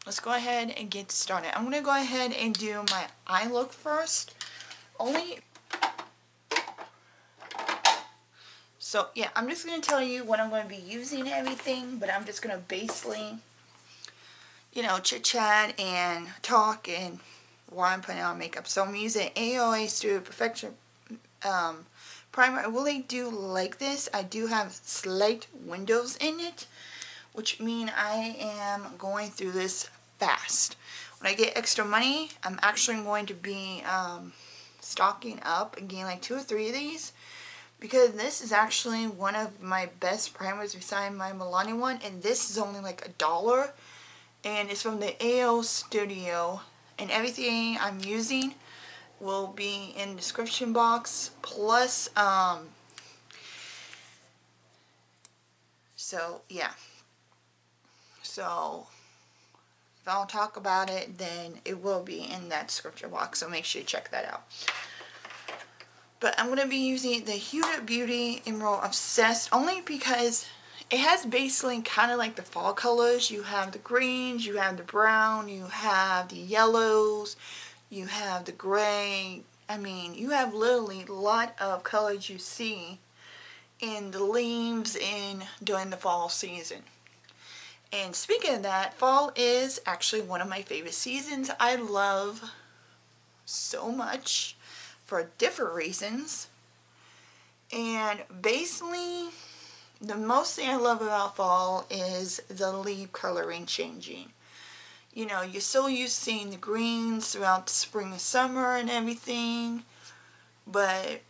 let's go ahead and get started. I'm going to go ahead and do my eye look first. So yeah, I'm just going to tell you what I'm going to be using and everything, but I'm just going to basically, you know, chit chat and talk and while I'm putting on makeup. So I'm using AOA Studio Perfection primer. I really do like this. I do have slight windows in it, which mean I am going through this fast. When I get extra money, I'm actually going to be stocking up and getting like 2 or 3 of these, because this is actually one of my best primers besides my Milani one, and this is only like $1, and it's from the AO Studio, and everything I'm using will be in the description box, plus so yeah, so if I don't talk about it, then it will be in that description box, so make sure you check that out. But I'm going to be using the Hude Beauty Emerald Obsessed, only because it has basically kind of like the fall colors. You have the greens, you have the brown, you have the yellows, you have the gray. I mean, you have literally a lot of colors you see in the leaves during the fall season. And speaking of that, fall is actually one of my favorite seasons. I love so much for different reasons. And basically, the most thing I love about fall is the leaf coloring changing. You know, you're so used to seeing the greens throughout the spring and summer and everything, but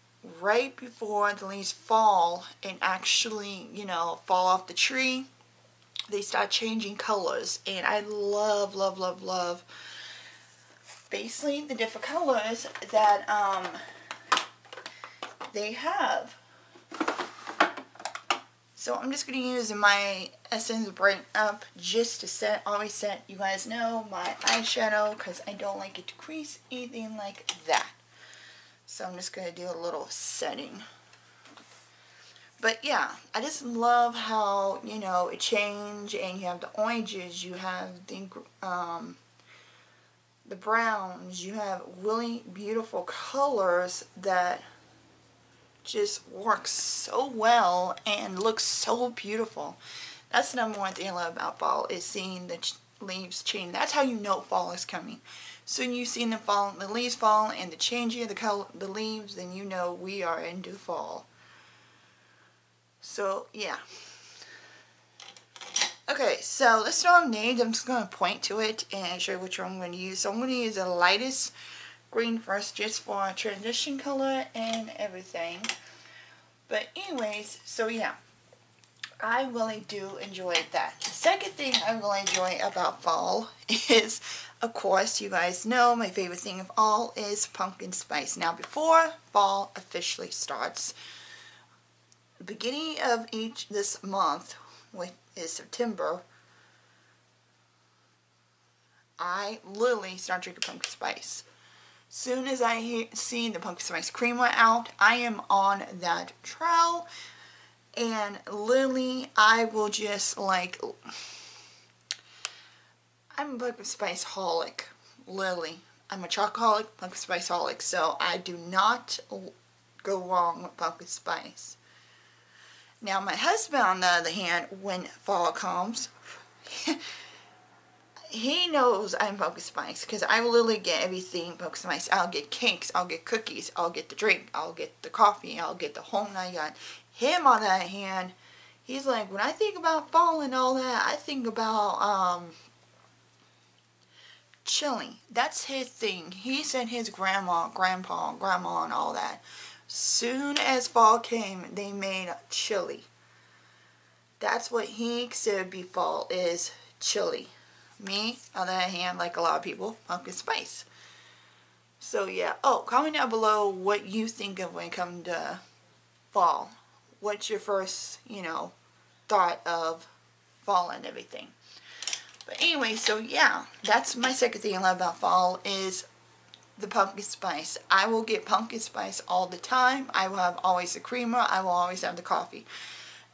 right before the leaves fall and actually, you know, fall off the tree, they start changing colors. And I love, love, love, love basically the different colors that they have. So I'm just going to use my Essence Brighten Up just to always set, you guys know, my eyeshadow, because I don't like it to crease, anything like that. So I'm just going to do a little setting. But yeah, I just love how, you know, it changed, and you have the oranges, you have the browns, you have really beautiful colors that just works so well and looks so beautiful. That's the number one thing I love about fall, is seeing the leaves change. That's how you know fall is coming. Soon you see the leaves fall and the changing of the leaves, then you know we are into fall. So yeah. Okay, so let's start with names. I'm just going to point to it and show you which one I'm going to use. So I'm going to use the lightest green first, just for transition color and everything. But anyways, so yeah, I really do enjoy that. The second thing I really enjoy about fall is, of course, you guys know my favorite thing of all is pumpkin spice. Now, before fall officially starts, the beginning of this month, which is September, I literally start drinking pumpkin spice. Soon as I see the pumpkin spice creamer out, I am on that trail, and literally I will just like, I'm a pumpkin spice holic, literally. I'm a chocoholic, pumpkin spice holic, so I do not go wrong with pumpkin spice. Now my husband, on the other hand, when fall comes, he knows I'm pumpkin spice, because I will literally get everything pumpkin spice. I'll get cakes, I'll get cookies, I'll get the drink, I'll get the coffee, I'll get the whole 9 yards. Him, on the other hand, he's like, when I think about fall and all that, I think about chili. That's his thing. He said his grandma, grandpa, grandma, and all that, soon as fall came, they made chili. That's what he considered be fall, is chili. Me, on the other hand, like a lot of people, pumpkin spice. So yeah. Oh, comment down below what you think of when it comes to fall. What's your first, you know, thought of fall and everything. But anyway, so yeah, that's my second thing I love about fall, is the pumpkin spice. I will get pumpkin spice all the time. I will have always the creamer. I will always have the coffee.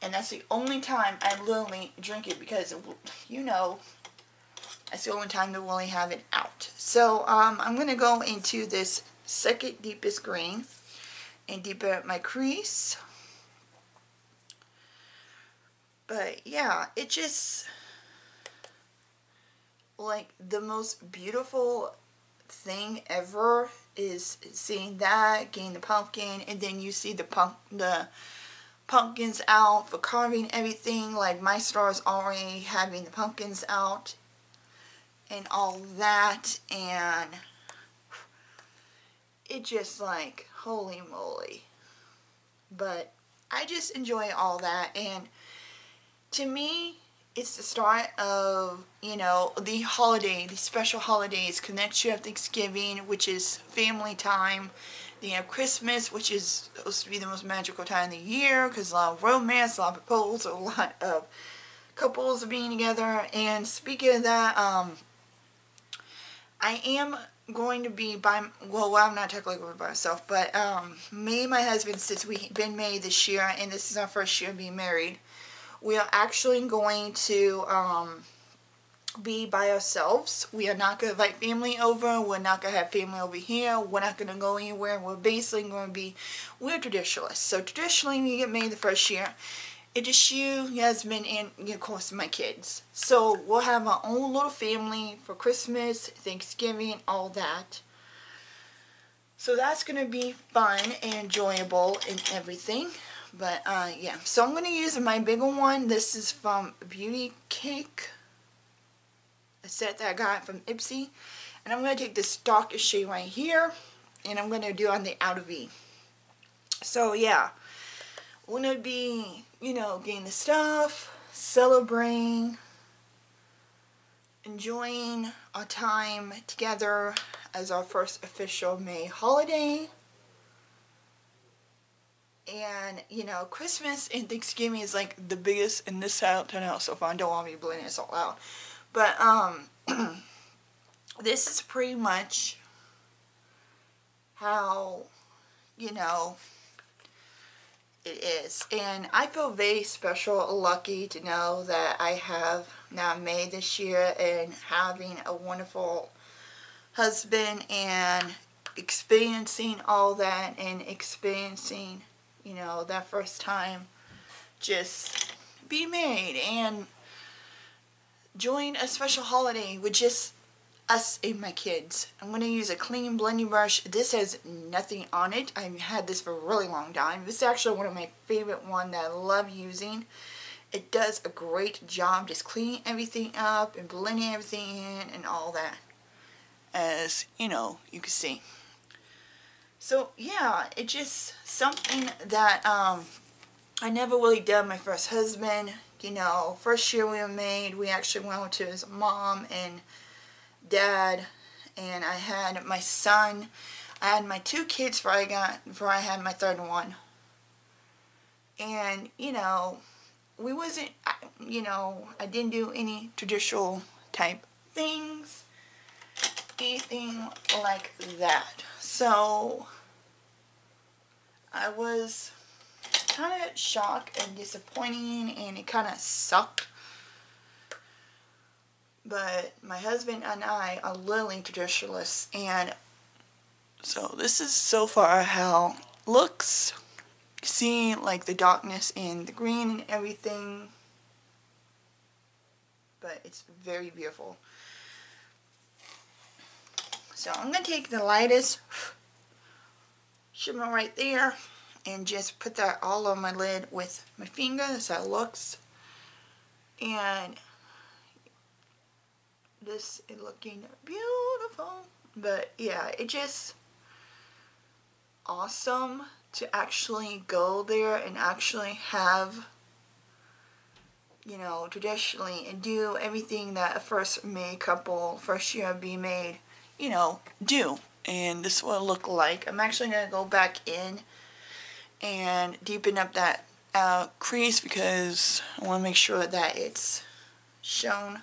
And that's the only time I literally drink it, because, you know, That's the only time to really have it out. So I'm going to go into this second deepest green and deepen up my crease. But yeah, it just, like, the most beautiful thing ever is seeing that, getting the pumpkin, and then you see the pumpkins out for carving everything. Like, my store is already having the pumpkins out and all that, and it just, like, holy moly. But I just enjoy all that, and to me, it's the start of, you know, the holiday, the special holidays. Connect you have Thanksgiving, which is family time. Then you have Christmas, which is supposed to be the most magical time of the year because a lot of romance, a lot of proposals, a lot of couples being together. And speaking of that, I am going to be well, I'm not technically going by myself, but me and my husband, since we've been married this year, and this is our first year being married, we are actually going to be by ourselves. We are not going to invite family over. We're not going to have family over here. We're not going to go anywhere. We're basically going to be, we're traditionalists. So traditionally, we get married the first year. It's just you, your husband, and of course my kids. So we'll have our own little family for Christmas, Thanksgiving, all that. So that's going to be fun and enjoyable and everything. But yeah, so I'm going to use my bigger one. This is from Beauty Cake, a set that I got from Ipsy. And I'm going to take this darkest shade right here, and I'm going to do on the outer V. So yeah, we're going to be, you know, getting the stuff, celebrating, enjoying our time together as our first official May holiday. And, you know, Christmas and Thanksgiving is like the biggest in this house so far. I don't want to be blending this all out. But, this is pretty much how, you know, it is. And I feel very special, lucky to know that I have now May this year and having a wonderful husband and experiencing all that and experiencing, you know, that first time just be married and join a special holiday with just us and my kids. I'm going to use a clean blending brush. This has nothing on it. I've had this for a really long time. This is actually one of my favorite ones that I love using. It does a great job just cleaning everything up and blending everything in and all that, as you know, you can see. So yeah, it's just something that I never really done my first husband. You know, first year we were married, we actually went to his mom and dad, and I had my son. I had my 2 kids before I had my third one. And, you know, we wasn't, you know, I didn't do any traditional type things, anything like that. So I was kind of shocked and disappointing, and it kind of sucked. But my husband and I are literally traditionalists, and so this is so far how it looks. See, like the darkness and the green and everything, but it's very beautiful. So I'm going to take the lightest shimmer right there and just put that all on my lid with my finger. That's how it looks. And this is looking beautiful. But yeah, it just awesome to actually go there and actually have, you know, traditionally and do everything that a first married couple, first year being married, you know, do. And this is what it look like. I'm actually going to go back in and deepen up that crease because I want to make sure that it's shown.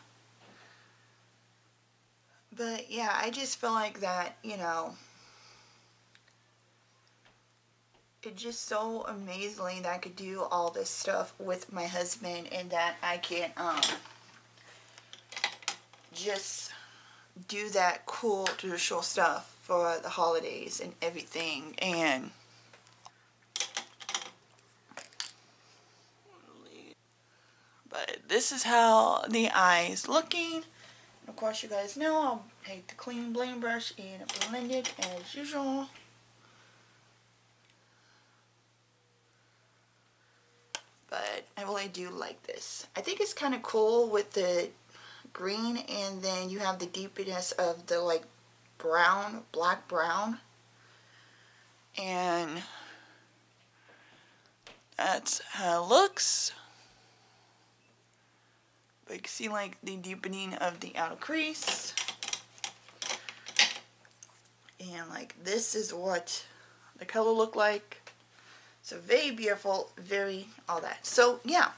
But yeah, I just feel like that, you know, it's just so amazingly that I could do all this stuff with my husband and that I can just do that cool traditional stuff for the holidays and everything. And but this is how the eye's looking. Of course, you guys know I'll take the clean blending brush and blend it as usual. But I really do like this. I think it's kind of cool with the green, and then you have the deepness of the like brown, black brown. And that's how it looks. But you can see like the deepening of the outer crease. And like this is what the color look like. So very beautiful, very all that. So yeah.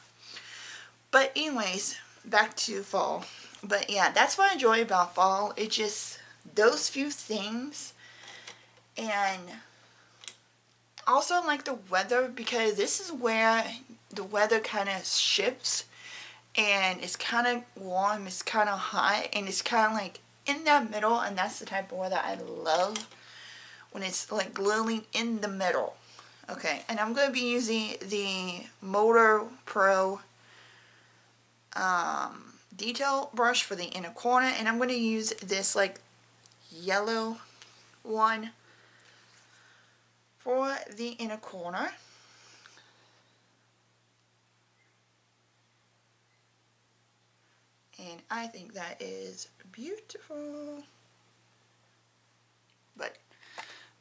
But anyways, back to fall. But yeah, that's what I enjoy about fall. It just those few things. And also like the weather, because this is where the weather kind of shifts. And it's kind of warm, it's kind of hot, and it's kind of like in that middle. And that's the type of weather I love, when it's like literally in the middle. Okay, and I'm going to be using the Motor Pro detail brush for the inner corner, and I'm going to use this like yellow one for the inner corner. And I think that is beautiful. But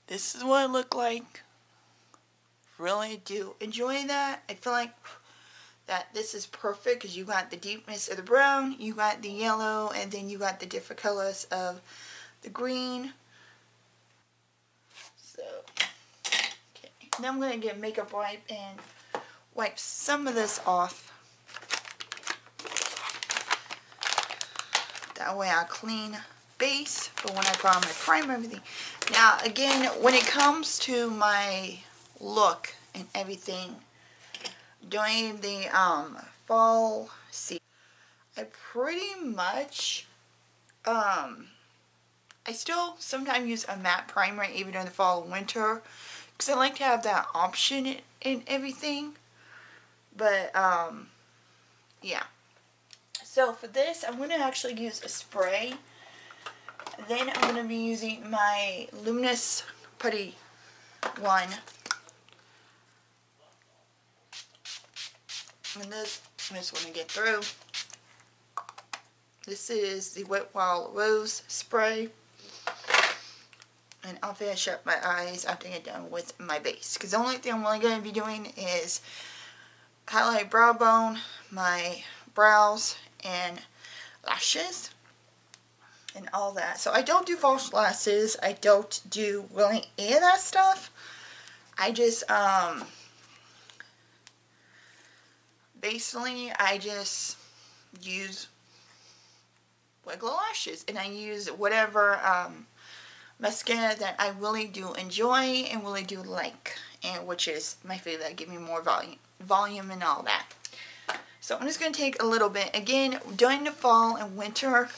this is what it looked like. Really do enjoy that. I feel like that this is perfect because you got the deepness of the brown, you got the yellow, and then you got the different colors of the green. So, okay. Now I'm going to get makeup wipe and wipe some of this off. That way I clean base for when I put on my primer and everything. Now again, when it comes to my look and everything during the fall season, I pretty much I still sometimes use a matte primer even during the fall and winter, because I like to have that option in everything. But yeah, so for this I'm going to actually use a spray. Then I'm going to be using my luminous putty one. And this, I just want to get through. This is the Wet Wild Rose spray. And I'll finish up my eyes after I get done with my base. Because the only thing I'm really going to be doing is highlight brow bone, my brows, and lashes. And all that. So I don't do false lashes. I don't do really any of that stuff. I just, basically, I just use regular lashes. And I use whatever mascara that I really do enjoy and really do like. And which is my favorite, that give me more volume and all that. So I'm just going to take a little bit. Again, during the fall and winter,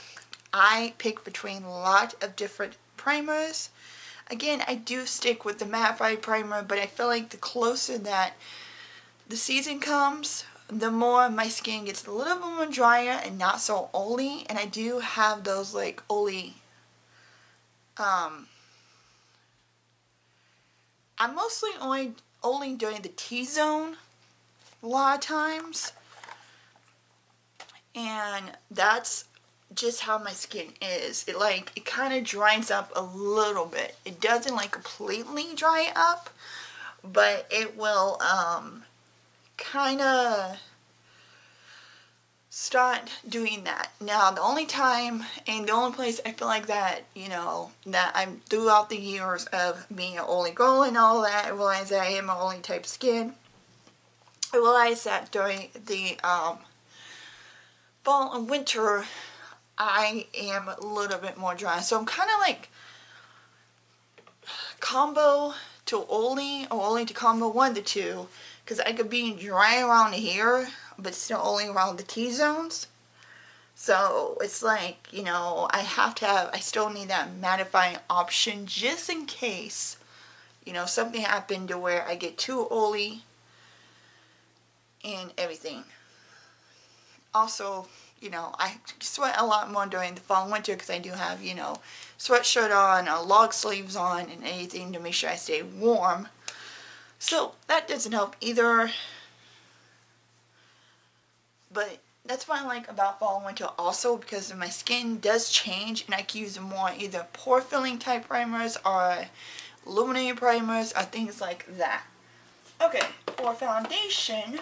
I pick between a lot of different primers. Again, I do stick with the mattified primer, but I feel like the closer that the season comes, the more my skin gets a little bit more drier and not so oily. And I do have those like oily, I'm mostly only during the T-zone a lot of times. And that's just how my skin is. It kind of dries up a little bit. It doesn't like completely dry up, but it will kind of start doing that. Now the only time and the only place I feel like that, you know, that I'm throughout the years of being an oily girl and all that, I realize that I am an oily type skin. I realize that during the fall and winter I am a little bit more dry. So I'm kind of like combo to oily or oily to combo, one of the two. Because I could be dry around here, but still oily around the T-zones. So it's like, you know, I still need that mattifying option just in case, you know, something happened to where I get too oily and everything. Also, you know, I sweat a lot more during the fall and winter because I do have, you know, sweatshirt on, log sleeves on, and anything to make sure I stay warm. So that doesn't help either. But that's what I like about fall and winter also, because my skin does change and I can use more either pore filling type primers or illuminating primers or things like that. Okay, for foundation,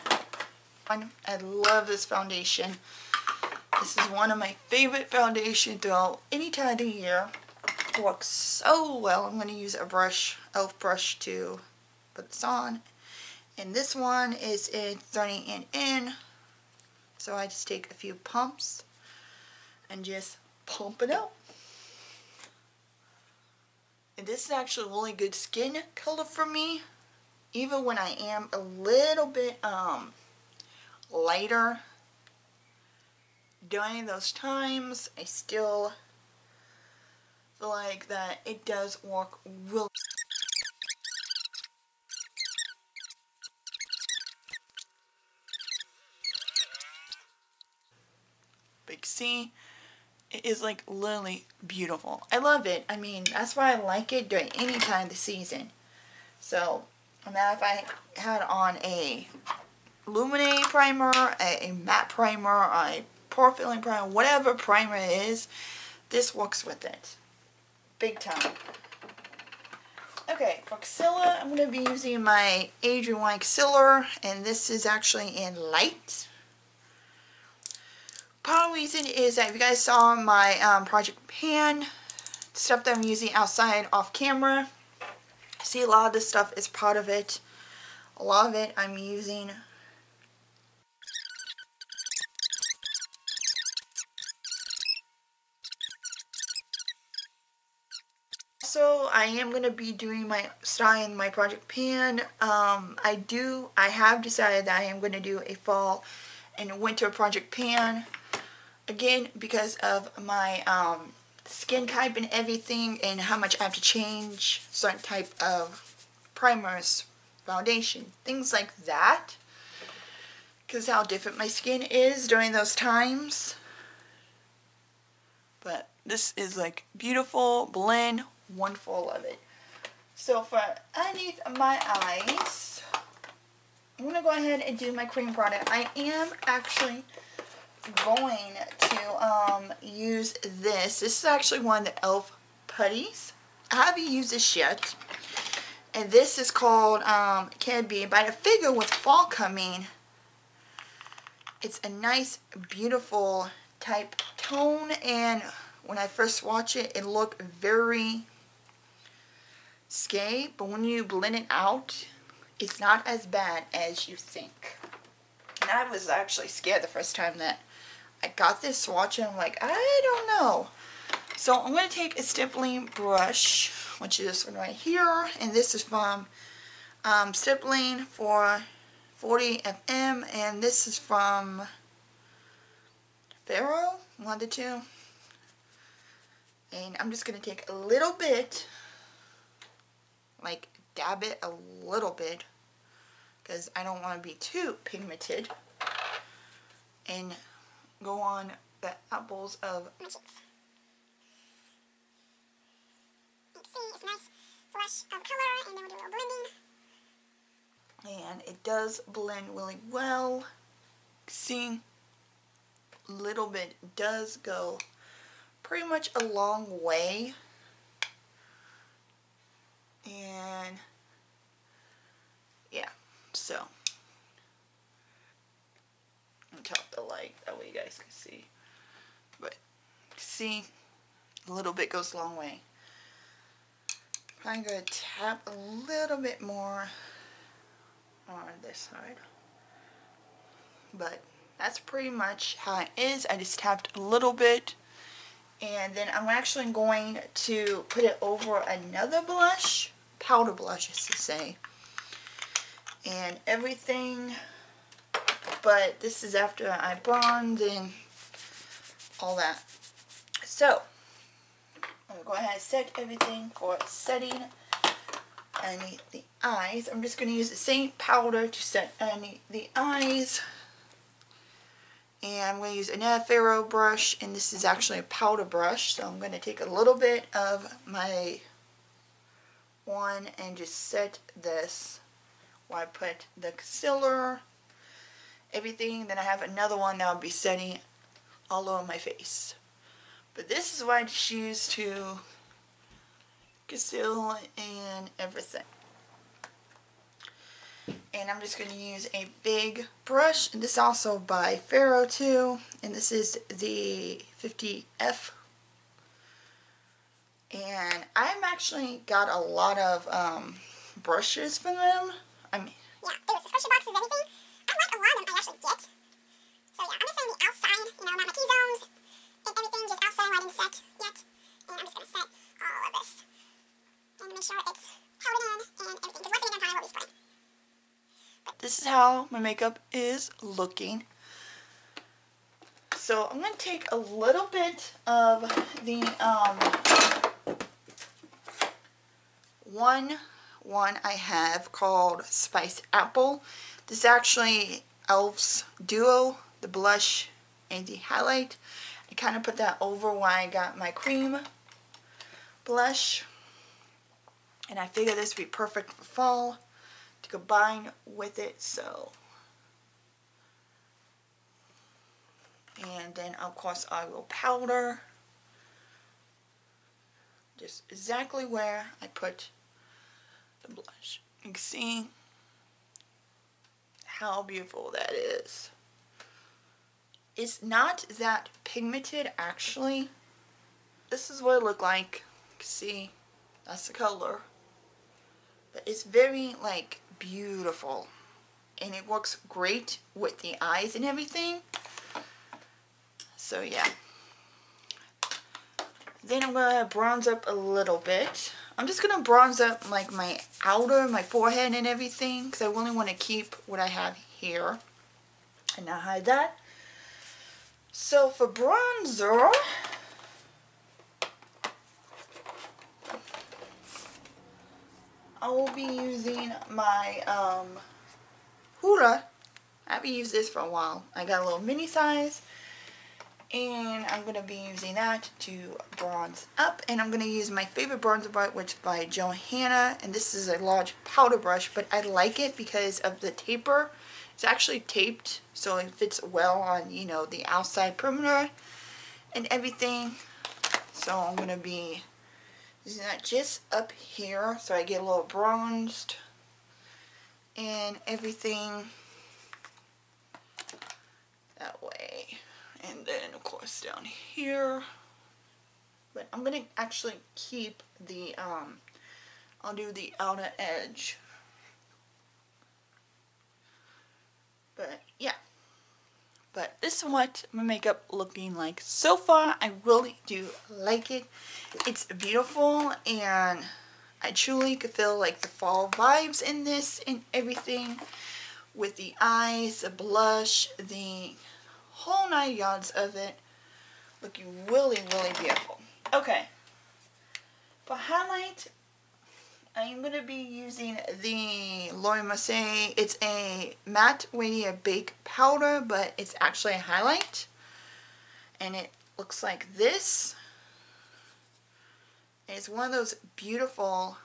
I love this foundation. This is one of my favorite foundations throughout any time of the year. It works so well. I'm going to use a brush, elf brush, to put this on. And this one is in 30 in. So I just take a few pumps and just pump it out. And this is actually a really good skin color for me. Even when I am a little bit lighter during those times, I still feel like that it does work really. Big C. It is like literally beautiful. I love it. I mean, that's why I like it during any time of the season. So now if I had on a illuminating primer, a matte primer, a pore filling primer, whatever primer it is, this works with it. Big time. Okay, for concealer, I'm going to be using my Adrian White concealer, and this is actually in light. Part of the reason is that if you guys saw my project pan, stuff that I'm using outside off camera, see a lot of this stuff is part of it. A lot of it I'm using. Also, I am going to be doing my styling my project pan. I have decided that I am going to do a fall and winter project pan. Again, because of my skin type and everything, and how much I have to change certain type of primers, foundation, things like that. Because how different my skin is during those times. But this is like beautiful blend, wonderful, love it. So for underneath my eyes, I'm going to go ahead and do my cream product. I am actually going to use this. This is actually one of the e.l.f. putties. I haven't used this yet. And this is called Can Be. But I figure with fall coming, it's a nice, beautiful type tone. And when I first watched it, it looked very scary. But when you blend it out, it's not as bad as you think. And I was actually scared the first time that I got this swatch, and I'm like, I don't know. So I'm going to take a stippling brush, which is this one right here, and this is from Stippling for 40 FM, and this is from Faro, one of the two. And I'm just going to take a little bit, like dab it a little bit, because I don't want to be too pigmented, and go on the apples of my cheeks. See, it's a nice flush of color, and then we'll do a little blending. And it does blend really well. See, a little bit does go pretty much a long way. And yeah, so top the light, that way you guys can see. But see, a little bit goes a long way. I'm going to tap a little bit more on this side. But that's pretty much how it is. I just tapped a little bit. And then I'm actually going to put it over another blush, powder blush, I should say. And everything. But this is after I bronze and all that. So, I'm going to go ahead and set everything for setting underneath the eyes. I'm just going to use the same powder to set underneath the eyes. And I'm going to use another ferro brush, and this is actually a powder brush. So I'm going to take a little bit of my one and just set this while I put the concealer, everything. Then I have another one that I'll be setting all over my face. But this is what I just use to conceal and everything. And I'm just going to use a big brush, and this is also by Ferro too, and this is the 50F. And I've actually got a lot of brushes from them. I mean, yeah, there's subscription boxes, everything. I like a lot of them I actually get. So yeah, I'm just saying the outside, you know, not my T-zones, and everything just outside where I didn't set yet. And I'm just going to set all of this. And make sure it's held in and everything, because once it's done, I will be spraying. This is how my makeup is looking. So I'm going to take a little bit of the one I have called Spiced Apple. This is actually e.l.f.'s Duo, the blush and the highlight. I kind of put that over where I got my cream blush. And I figure this would be perfect for fall to combine with it. So, and then of course I will powder just exactly where I put the blush. You can see how beautiful that is. It's not that pigmented actually. This is what it looked like. You can see that's the color. But it's very like beautiful. And it works great with the eyes and everything. So yeah. Then I'm going to bronze up a little bit. I'm just going to bronze up like my outer, my forehead and everything. Because I really want to keep what I have here. And not hide that. So for bronzer, I will be using my hoola. I haven't used this for a while. I got a little mini size. And I'm going to be using that to bronze up. And I'm going to use my favorite bronzer brush, which is by Johanna. And this is a large powder brush, but I like it because of the taper. It's actually taped, so it fits well on, you know, the outside perimeter and everything. So I'm going to be using that just up here so I get a little bronzed and everything that way. And then, of course, down here. But I'm going to actually keep the, I'll do the outer edge. But, yeah. But this is what my makeup looking like so far. I really do like it. It's beautiful, and I truly could feel like the fall vibes in this and everything. With the eyes, the blush, the whole 9 yards of it, looking really, really beautiful. Okay, for highlight, I'm going to be using the Laura Mercier. It's a matte weighty bake powder, but it's actually a highlight, and it looks like this. It's one of those beautiful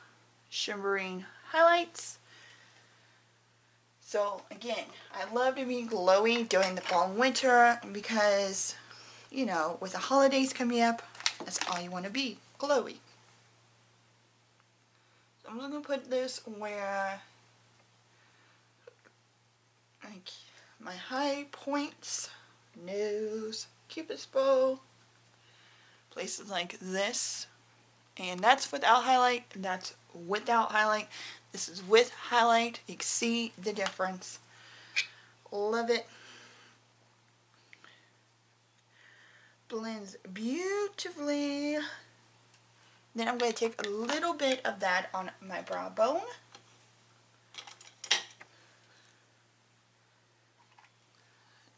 shimmering highlights. So again, I love to be glowy during the fall and winter because, you know, with the holidays coming up, that's all you want to be, glowy. So I'm going to put this where like my high points, nose, cupid's bow, places like this. And that's without highlight, and that's without highlight. This is with highlight. You can see the difference. Love it. Blends beautifully. Then I'm going to take a little bit of that on my brow bone.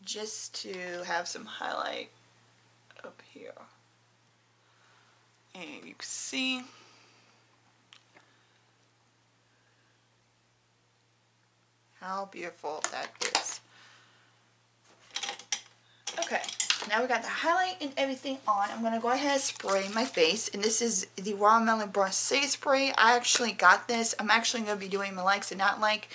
Just to have some highlight up here. And you can see how beautiful that is. Okay, now we got the highlight and everything on. I'm going to go ahead and spray my face. And this is the Watermelon Brush Spray. I actually got this. I'm actually going to be doing my likes and not like,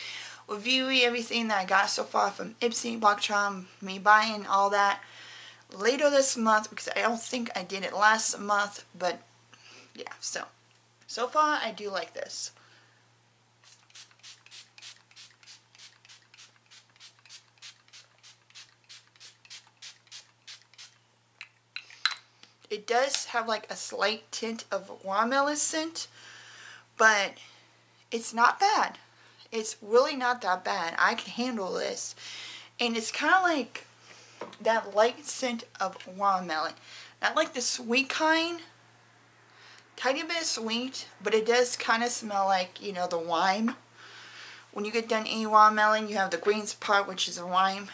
reviewing everything that I got so far from Ipsy, Boctron, me buying all that later this month, because I don't think I did it last month. But yeah, so far I do like this. It does have like a slight tint of watermelon scent, but it's not bad. It's really not that bad. I can handle this. And it's kind of like that light scent of watermelon. Not like the sweet kind. Tiny bit sweet, but it does kind of smell like, you know, the lime. When you get done eating watermelon, you have the green part, which is the lime.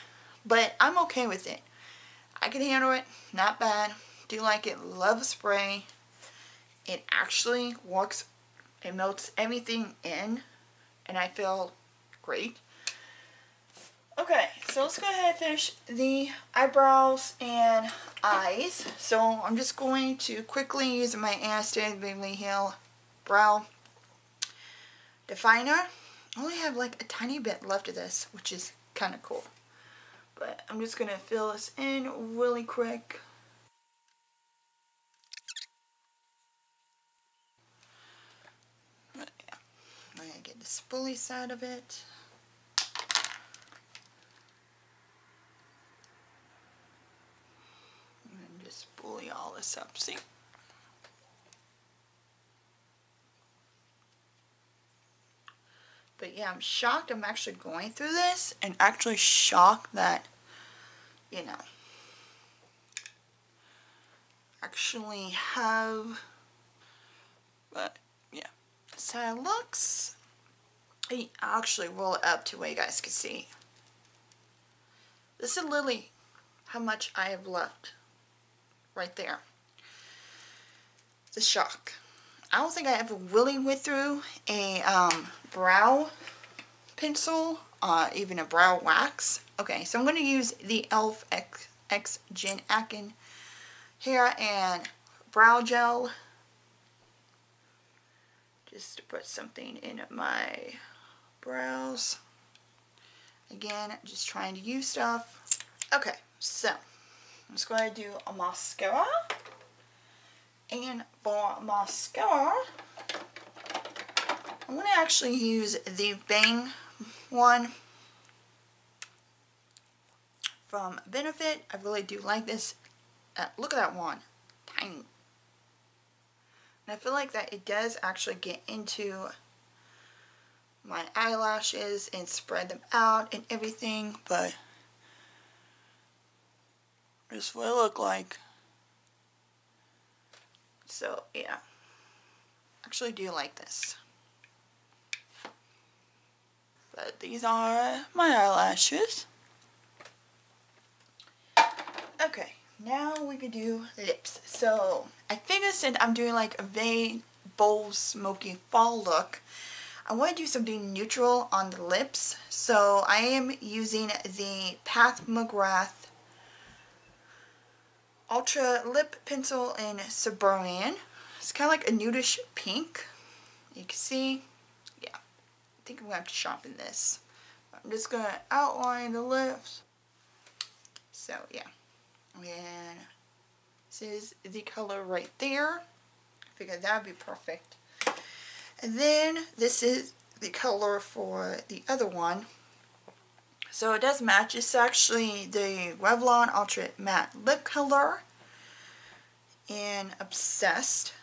But I'm okay with it. I can handle it. Not bad. Do like it. Love the spray. It actually works. It melts everything in. And I feel great. Okay, so let's go ahead and finish the eyebrows and eyes. So I'm just going to quickly use my Anastasia Beverly Hills Brow Definer. I only have like a tiny bit left of this, which is kind of cool. But I'm just going to fill this in really quick. But yeah, I'm going to get the spoolie side of it. And just spoolie all this up, see? But yeah, I'm shocked I'm actually going through this, and actually shocked that, you know, actually have, but yeah, that's how it looks. I'll actually roll it up to where you guys can see. This is literally how much I have left right there. It's a shock. I don't think I ever really went through a brow pencil, even a brow wax. Okay, so I'm going to use the e.l.f. X Gen Akin hair and brow gel. Just to put something in my brows. Again, just trying to use stuff. Okay, so I'm just going to do a mascara. And for mascara, I'm going to actually use the Bang one from Benefit. I really do like this. Look at that one. Tiny. And I feel like that it does actually get into my eyelashes and spread them out and everything, but this is what it look like. So yeah, actually do like this. But these are my eyelashes. Okay, now we can do lips. So I figured since I'm doing like a very bold, smoky fall look, I want to do something neutral on the lips. So I am using the mcgrath Ultra Lip Pencil in Suburban. It's kind of like a nudish pink. You can see, yeah, I think I'm going to have to sharpen this. I'm just going to outline the lips. So, yeah. And this is the color right there. I figured that would be perfect. And then this is the color for the other one. So it does match. It's actually the Revlon Ultra Matte Lip Color in Obsessed.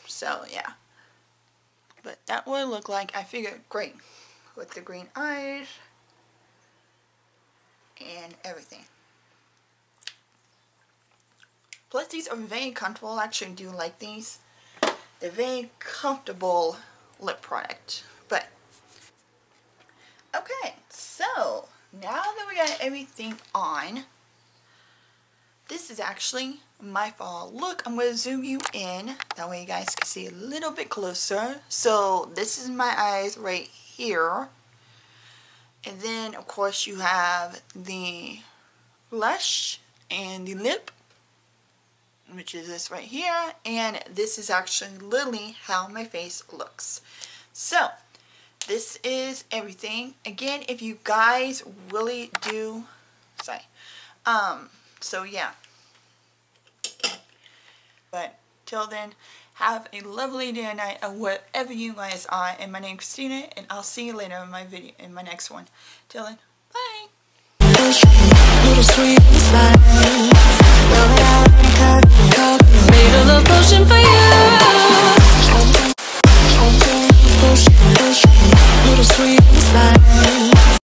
So yeah. But that would look like, I figured, great. With the green eyes and everything. Plus these are very comfortable. I actually do like these. They're very comfortable lip product. But okay, so now that we got everything on, this is actually my fall look. I'm going to zoom you in. That way you guys can see a little bit closer. So this is my eyes right here. And then of course you have the blush and the lip, which is this right here. And this is actually literally how my face looks. So this is everything. Again, if you guys really do, so yeah. But till then, have a lovely day and night of wherever you guys are. And my name is Christina, and I'll see you later in my video, in my next one. Till then, bye. Made a little potion for you. Little sweet inside.